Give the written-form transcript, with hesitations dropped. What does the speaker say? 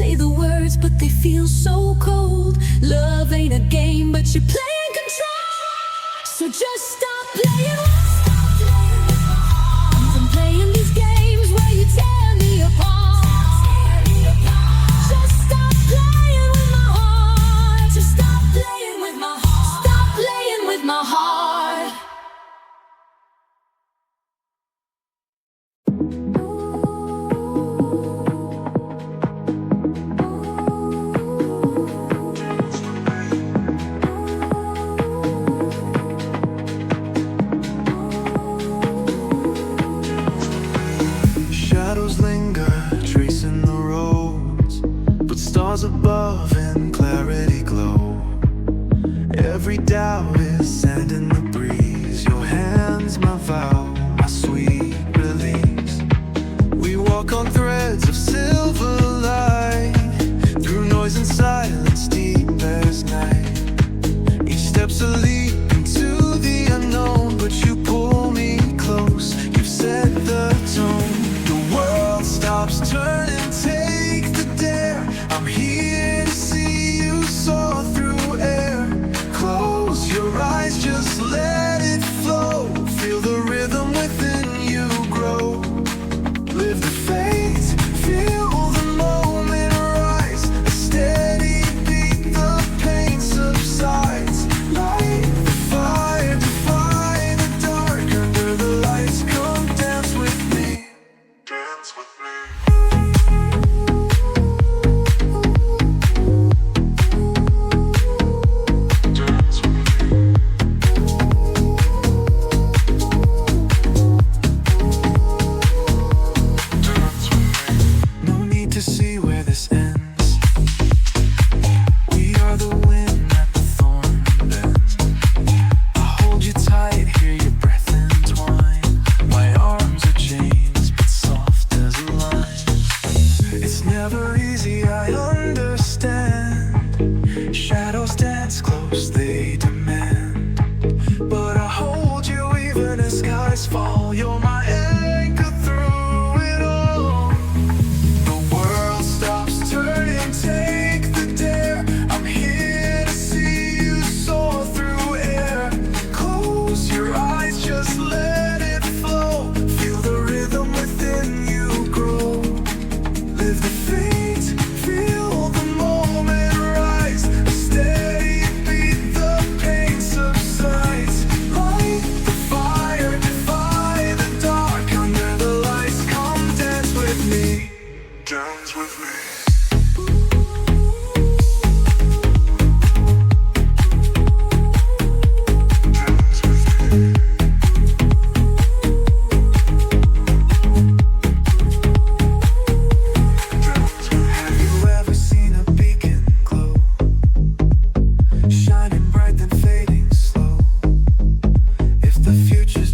say the words, but they feel so cold. Love ain't a game, but you're playing control. So just stop playing. I'm playing these games where you tear me apart. Just stop playing with my heart. Just stop playing with my heart. Stop playing with my heart. Shadows linger, tracing the roads, but stars above in clarity glow. Every doubt is sand in the breeze. Your hands, my vow, my sweet release. We walk on threads of silver light, through noise and silence deep as night. Each step's a leap into the unknown, but you pull me close. You've set the tone. Stops turning, take the dare. I'm here to see you soar through air. Close your eyes, just let it flow. Feel the rhythm within you grow. Live the faith, feel the moment rise. A steady beat, the pain subsides. Light the fire, defy the dark. Under the lights, come dance with me. Dance with me. To see where this ends. We are the wind at the thorn bends. I hold you tight, hear your breath entwine. My arms are chains, but soft as a line. It's never easy, I understand. Shadows dance close, they demand. But I hold you even as skies fall. You're my anchor through it all. Take the dare. I'm here to see you soar through air. Close your eyes, just let it flow. Feel the rhythm within you grow. Live the fate, feel the moment rise. A steady beat, the pain subsides. Light the fire, defy the dark. Under the lights, come dance with me. Dance with me. Shining bright then fading slow. If the future's